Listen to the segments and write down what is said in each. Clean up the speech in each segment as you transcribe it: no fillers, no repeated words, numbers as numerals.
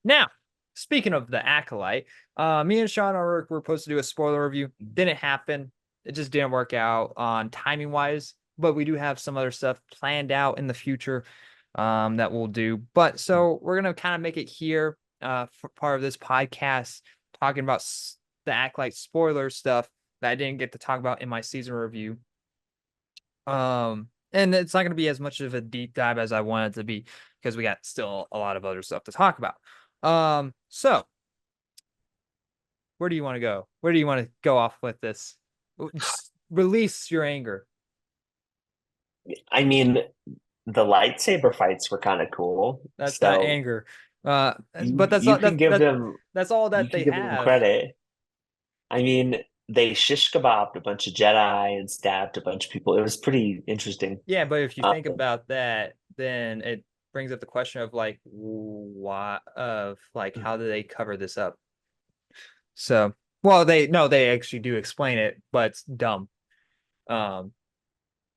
Now, speaking of the Acolyte, me and Sean were supposed to do a spoiler review. Didn't happen. It just didn't work out on timing wise. But we do have some other stuff planned out in the future that we'll do. But so we're gonna kind of make it here for part of this podcast, talking about the Acolyte spoiler stuff that I didn't get to talk about in my season review. And it's not going to be as much of a deep dive as I wanted to be because we got still a lot of other stuff to talk about. So where do you want to go? Where do you want to go off with this? Just release your anger. I mean, the lightsaber fights were kind of cool. That's not So anger. you But that's you not can give them that's all you that can they give them have. credit. I mean, they shish kebabbed a bunch of Jedi and stabbed a bunch of people. It was pretty interesting. Yeah, but if you Um, think about that, then it brings up the question of like why of like how do they cover this up? So, well, they actually do explain it, but it's dumb. Um,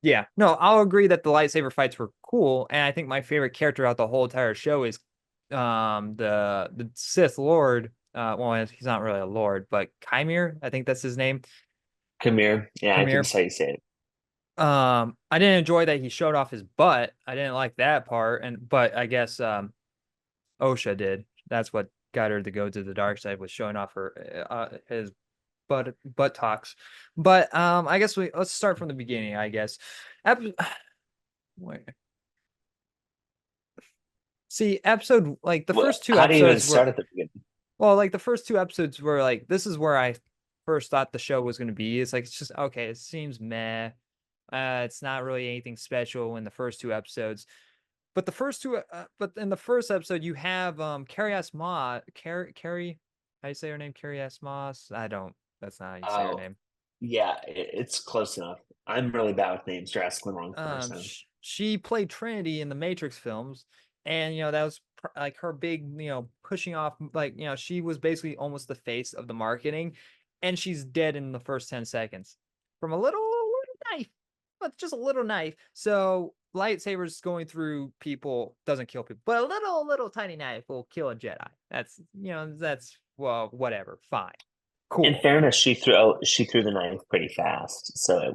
yeah, no, I'll agree that the lightsaber fights were cool, and I think my favorite character out the whole entire show is the Sith Lord. Well, he's not really a lord, but Chimere, I think that's his name. Kamir, yeah, I think Chimere. that's how you say it. I didn't enjoy that he showed off his butt. I didn't like that part, and but I guess Osha did. That's what got her to go to the dark side, was showing off her his butt talks. But I guess let's start from the beginning, I guess. Ep- Wait. See, episode like the Well, first two how do you even episodes start were at the beginning? well, like the first two episodes were like this is where I first thought the show was going to be. It's like it's just okay, it seems meh. It's not really anything special in the first two episodes. But the first two but in the first episode you have Carrie, how you say her name? Carrie S. Moss? I don't, that's not how you say her Oh, name. yeah, it's close enough. I'm really bad with names. You're asking the wrong person. She played Trinity in the Matrix films, and that was like her big, pushing off, like she was basically almost the face of the marketing, and she's dead in the first 10 seconds from a little knife, but just a little knife. So lightsabers going through people doesn't kill people, but a little tiny knife will kill a Jedi. That's well, whatever, fine, In cool. fairness, she threw the knife pretty fast, so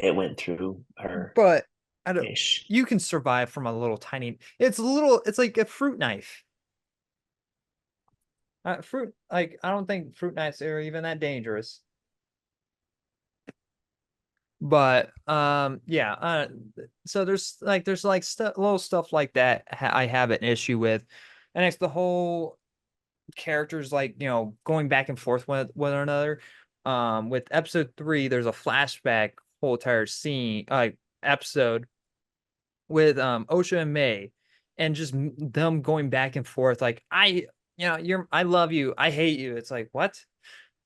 it went through her But I don't, ish. you can survive from a little tiny, it's like a fruit knife. Fruit, like I don't think fruit knives are even that dangerous. But yeah, so there's like little stuff like that I have an issue with. And it's the whole characters like, going back and forth with one another. With episode 3, there's a flashback whole entire scene, like episode with Osha and May, and just them going back and forth like I love you, I hate you. It's like,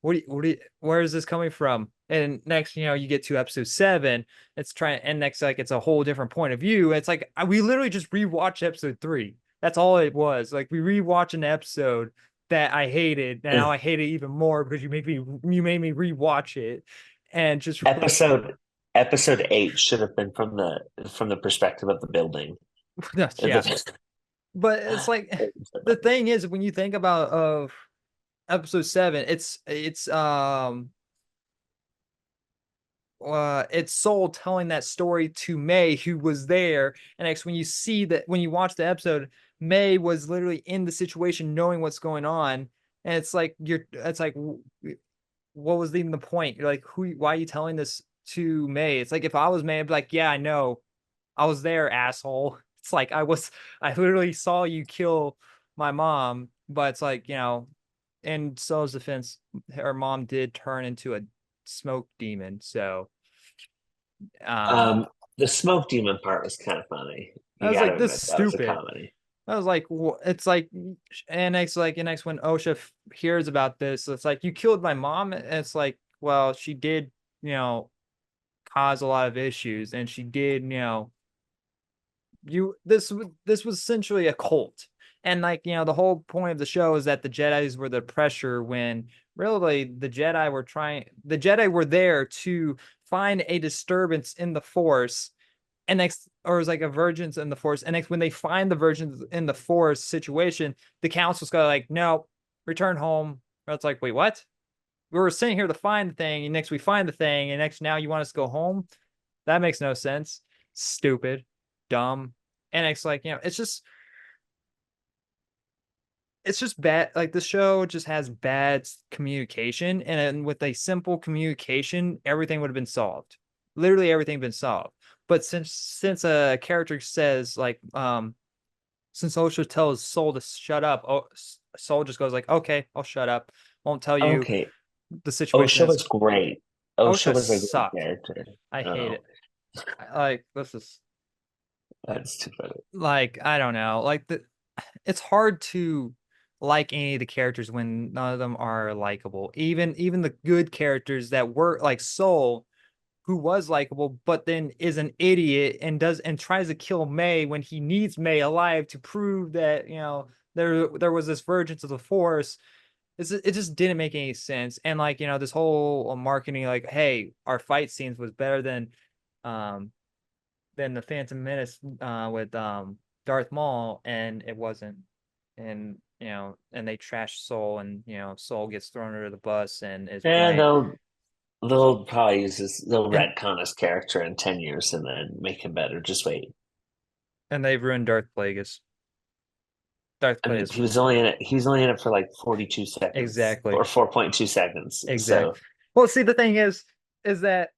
where is this coming from? And next, you get to episode 7, it's trying, and next, like, it's a whole different point of view. It's like we literally just rewatched episode 3. That's all it was. Like, we rewatched an episode that I hated, and now I hate it even more because you made me rewatch it, and just like, Episode 8 should have been from the perspective of the building. yeah. But it's like the thing is, when you think about of episode 7, it's Soul telling that story to May, who was there. And next, when you watch the episode, May was literally in the situation, knowing what's going on. And it's like, what was even the point? You're like, why are you telling this to May? It's like, if I was May, I'd be like, yeah, I know, I was there, asshole. It's like, I literally saw you kill my mom. But it's like, in Soul's defense, her mom did turn into a smoke demon. So, um, um, the smoke demon part was kind of funny. I You was got to like, this is admit that was a stupid. comedy. I was like, it's like, and next when Osha hears about this, it's like, you killed my mom. And it's like, well, she did, you know, cause a lot of issues, and she did, this was essentially a cult. And like, the whole point of the show is that the Jedis were the pressure, when really the Jedi were there to find a disturbance in the Force. And next, or is like a virgins in the forest. And when they find the virgins in the forest situation, the council's got like, no, return home. Or it's like, wait, what? We were sitting here to find the thing, and next we find the thing, and next now you want us to go home? That makes no sense. Stupid, dumb. And it's like, it's just bad. Like the show just has bad communication, and then with a simple communication, everything would have been solved. Literally everything been solved. But since a character says like since Osha tells Soul to shut up, Soul just goes like, okay, I'll shut up. Won't tell you Okay. the situation Osha that's was great. Osha Osha was a great sucked. character. I hate Oh, it. Like this is that's too funny. like I don't know. Like it's hard to like any of the characters when none of them are likable. Even the good characters that were like Soul, who was likable, but then is an idiot and tries to kill May when he needs May alive to prove that there was this vergence of the Force. It just didn't make any sense. And like this whole marketing, like, hey, our fight scenes was better um the Phantom Menace with Darth Maul, and it wasn't. And and they trash Soul, and Soul gets thrown under the bus and is Yeah, blamed. they'll probably use this. They'll And retcon his character in 10 years and then make him better. Just wait. they've ruined Darth Plagueis. Darth I mean, Plagueis he was only in it. He was only in it for like 42 seconds exactly. or 4.2 seconds. Exactly. So Well, see, the thing is that,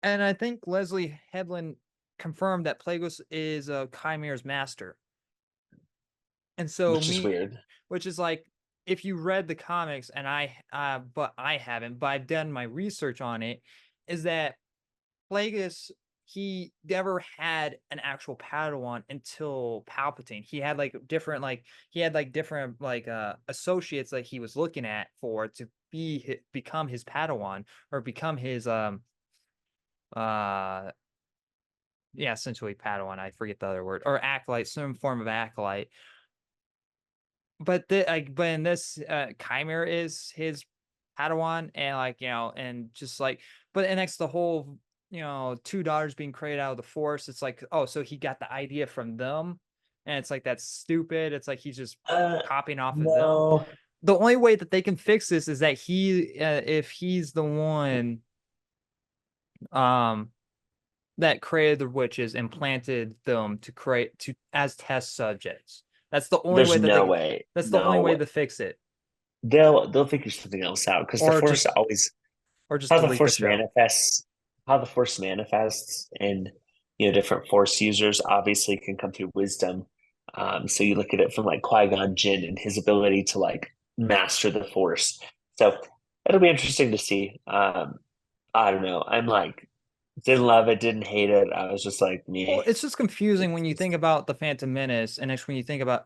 and I think Leslie Headland confirmed that Plagueis is a Chimere's master. And so which is weird. which is like, if you read the comics, and but I haven't, but I've done my research on it, is that Plagueis, he never had an actual Padawan until Palpatine. He had like different like associates that he was looking at for to become his Padawan, or become his uh yeah, essentially Padawan. I forget the other word, or acolyte, some form of acolyte. But in this, Chimera is his Padawan, and and just like, but and next the whole, two daughters being created out of the Force. It's like, oh, so he got the idea from them, and it's like that's stupid. It's like he's just Uh, copying off of them. no. The only way that they can fix this is that if he's the one, um, that created the witches and planted them to create to as test subjects. That's the only There's way that no they. way. That's the only No way way. to fix it. They'll figure something else out because the or Force just always or just how the delete the Force show. manifests how the Force manifests in different Force users obviously can come through wisdom. So you look at it from like Qui-Gon Jinn and his ability to like master the Force. So it'll be interesting to see. I don't know. I'm like didn't love it, didn't hate it. I was just like Well, me. it's just confusing It's when you think just about the Phantom Menace, and next when you think about,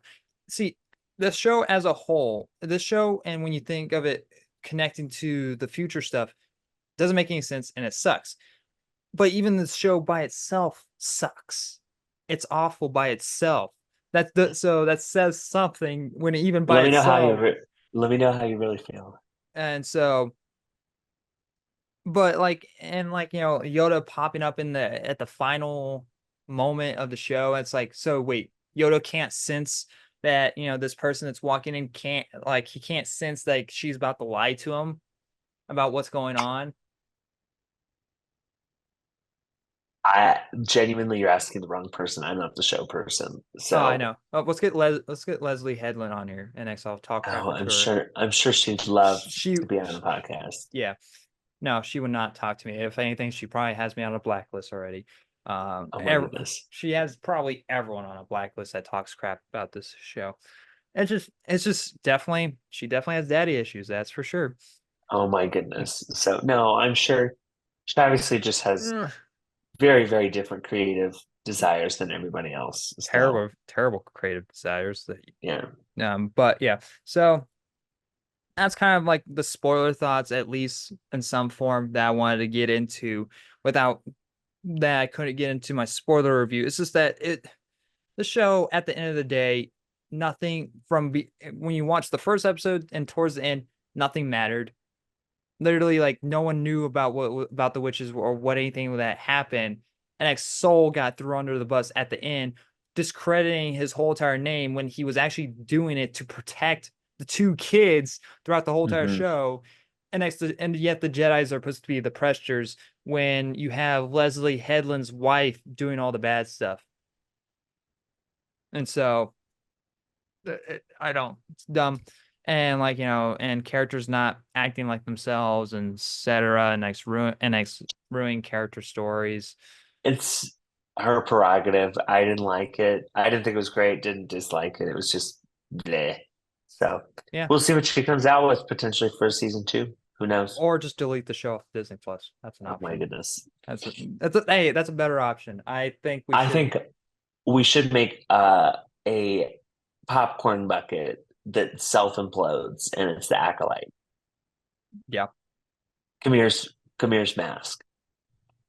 see, the show as a whole, this show, and when you think of it connecting to the future stuff, doesn't make any sense, and it sucks. But even the show by itself sucks. It's awful by itself. So that says something when even by let me know how itself. let me know how you really feel. And so, but like, and like, Yoda popping up at the final moment of the show, it's like, so wait, Yoda can't sense that this person that's walking in can't, like, he can't sense like she's about to lie to him about what's going on. I genuinely, you're asking the wrong person. I'm not the show person. Oh, I So, know. Oh, let's get Leslie Headland on here, and next I'll talk oh, crap to her. I'm sure she'd love She, to be on a podcast. yeah, no, she would not talk to me. If anything, she probably has me on a blacklist already. Oh my goodness. She has probably everyone on a blacklist that talks crap about this show. It's just definitely, she definitely has daddy issues, that's for sure. Oh my goodness. So, no, I'm sure she obviously just has Ugh, very, very different creative desires than everybody else. So, terrible, terrible creative desires that, yeah. but yeah. So that's kind of like the spoiler thoughts, at least in some form, that I wanted to get into without that I couldn't get into my spoiler review. It's just that the show at the end of the day, nothing when you watch the first episode and towards the end, nothing mattered. Literally, like no one knew about what about the witches or what anything that happened. and ex-Soul got thrown under the bus at the end, discrediting his whole entire name when he was actually doing it to protect the two kids throughout the whole entire Hmm. show. And yet the Jedis are supposed to be the pressures when you have Leslie Headland's wife doing all the bad stuff. And so I don't. It's dumb. And like, and characters not acting like themselves and etc. And ruin character stories. It's her prerogative. I didn't like it. I didn't think it was great. Didn't dislike it. It was just bleh. So Yeah. we'll see what she comes out with potentially for season two. Who knows? Or just delete the show off Disney Plus. That's an Oh my option. goodness. That's a better option. I think we I should. think we should make a popcorn bucket that self implodes, and it's the Acolyte. Yeah. Kamir's mask.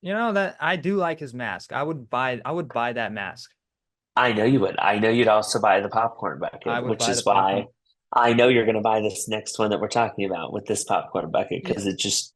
That I do like his mask. I would buy that mask. I know you would. I know you'd also buy the popcorn I bucket, would which buy the is popcorn. why I know you're going to buy this next one that we're talking about with this popcorn bucket Yeah. because it just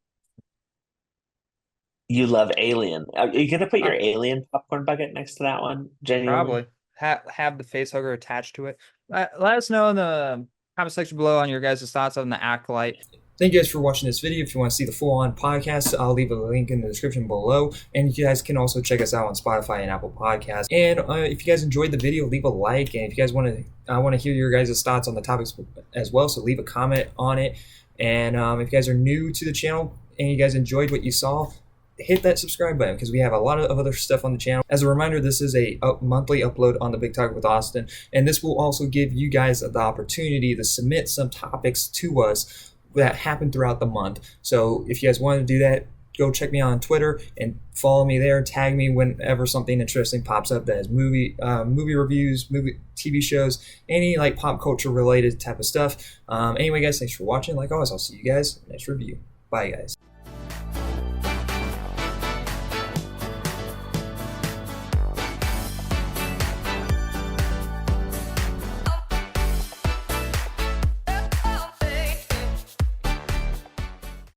you love Alien. Are you going to put your Uh, Alien popcorn bucket next to that one? Genuinely? Probably have the face hugger attached to it. Let us know in the comment section below on your guys' thoughts on the Acolyte. Thank you guys for watching this video. If you want to see the full-on podcast, I'll leave a link in the description below. And you guys can also check us out on Spotify and Apple Podcasts. And if you guys enjoyed the video, leave a like. And if you guys want to, I want to hear your guys' thoughts on the topics as well. So leave a comment on it. And if you guys are new to the channel and you guys enjoyed what you saw, hit that subscribe button because we have a lot of other stuff on the channel. As a reminder, this is a monthly upload on the Big Talk with Austin, and this will also give you guys the opportunity to submit some topics to us that happen throughout the month. So if you guys want to do that, go check me on Twitter and follow me there. Tag me whenever something interesting pops up that is movie reviews, movie TV shows, any like pop culture related type of stuff. Anyway, guys, thanks for watching. Like always, I'll see you guys in the next review. Bye, guys.